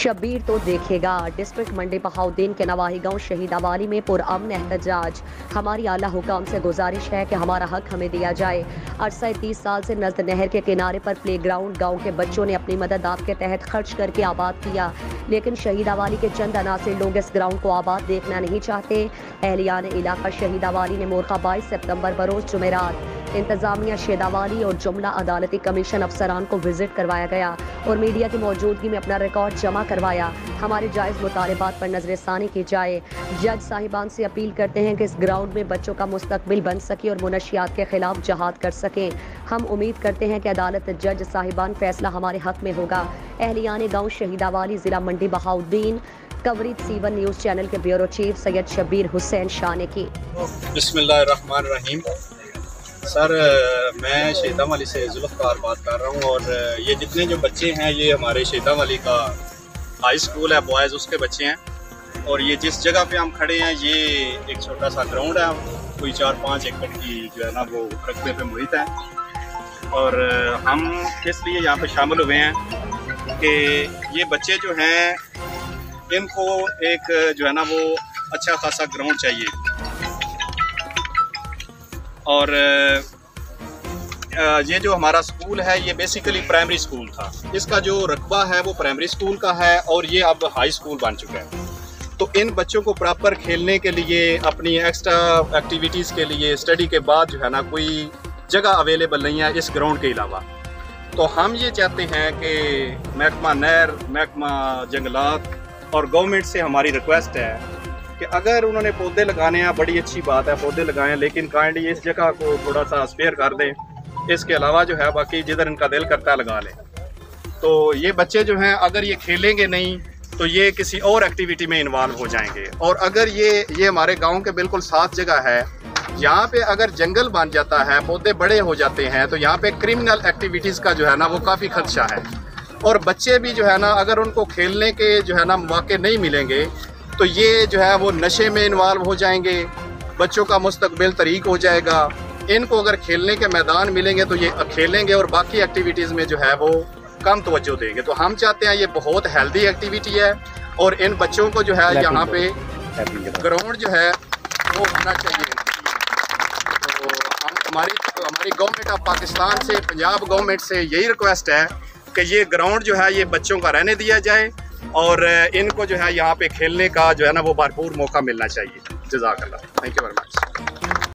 शब्बीर तो देखेगा। डिस्ट्रिक्ट मंडी बहाउद्दीन के नवाही गांव शहीदावाली में पुरअमन एहतजाज। हमारी आला हुकाम से गुजारिश है कि हमारा हक हमें दिया जाए। अरसा 30 साल से नज़द नहर के किनारे पर प्ले ग्राउंड गाँव के बच्चों ने अपनी मदद आपके तहत खर्च करके आबाद किया, लेकिन शहीदावाली के चंद अनासिर लोग इस ग्राउंड को आबाद देखना नहीं चाहते। अहलियान इलाका शहीदावाली ने मोरखा 22 सितंबर बरोज जुमेरात इंतजामिया शहीदावाली और जुमला अदालती कमीशन अफसरान को विजिट करवाया गया और मीडिया की मौजूदगी में अपना रिकॉर्ड जमा करवाया। हमारे जायज़ मुतालबात पर नजरसानी की जाए। जज साहिबान से अपील करते हैं कि इस ग्राउंड में बच्चों का मुस्तकबिल बन सके और मुनशियात के खिलाफ जहाद कर सकें। हम उम्मीद करते हैं कि अदालत जज साहिबान फैसला हमारे हक में होगा। अहलियान गाँव शहीदावाली ज़िला Mandi Bahauddin. Coverage C1 news channel के ब्यूरो चीफ सैयद शब्बीर हुसैन शाह ने की। बिस्मिल्लाहिर्रहमानिर्रहीम। सर, मैं शहीदावाली से जुल्फ़कार बात कर रहा हूँ और ये जितने जो बच्चे हैं ये हमारे शहीदावाली का हाई स्कूल है बॉयज़, उसके बच्चे हैं। और ये जिस जगह पे हम खड़े हैं ये एक छोटा सा ग्राउंड है, कोई 4-5 एकड़ की जो है ना वो रकबे पे मुहित है। और हम इसलिए यहाँ पे शामिल हुए हैं कि ये बच्चे जो हैं इनको एक जो है ना वो अच्छा खासा ग्राउंड चाहिए। और ये जो हमारा स्कूल है ये बेसिकली प्राइमरी स्कूल था। इसका जो रकबा है वो प्राइमरी स्कूल का है और ये अब हाई स्कूल बन चुका है। तो इन बच्चों को प्रॉपर खेलने के लिए, अपनी एक्स्ट्रा एक्टिविटीज़ के लिए, स्टडी के बाद जो है ना कोई जगह अवेलेबल नहीं है इस ग्राउंड के अलावा। तो हम ये चाहते हैं कि महकमा नहर, महकमा जंगलात और गवर्नमेंट से हमारी रिक्वेस्ट है कि अगर उन्होंने पौधे लगाने हैं, बड़ी अच्छी बात है, पौधे लगाएं, लेकिन काइंडली इस जगह को थोड़ा सा स्पेयर कर दें। इसके अलावा जो है बाकी जिधर इनका दिल करता है लगा लें। तो ये बच्चे जो हैं अगर ये खेलेंगे नहीं तो ये किसी और एक्टिविटी में इन्वॉल्व हो जाएंगे। और अगर ये हमारे गांव के बिल्कुल साथ जगह है, यहाँ पे अगर जंगल बन जाता है, पौधे बड़े हो जाते हैं तो यहाँ पे क्रिमिनल एक्टिविटीज़ का जो है ना वो काफ़ी खदशा है। और बच्चे भी जो है ना अगर उनको खेलने के जो है ना मौके नहीं मिलेंगे तो ये जो है वो नशे में इन्वॉल्व हो जाएंगे, बच्चों का मुस्तकबिल तरीक हो जाएगा। इनको अगर खेलने के मैदान मिलेंगे तो ये खेलेंगे और बाकी एक्टिविटीज़ में जो है वो कम तवज्जो देंगे। तो हम चाहते हैं ये बहुत हेल्दी एक्टिविटी है और इन बच्चों को जो है यहाँ पे ग्राउंड जो है वो होना चाहिए। तो हमारी गवर्नमेंट ऑफ पाकिस्तान से, पंजाब गवर्नमेंट से यही रिक्वेस्ट है कि ये ग्राउंड जो है ये बच्चों का रहने दिया जाए और इनको जो है यहाँ पे खेलने का जो है ना वो भरपूर मौका मिलना चाहिए। जज़ाकल्लाह, थैंक यू वेरी मच।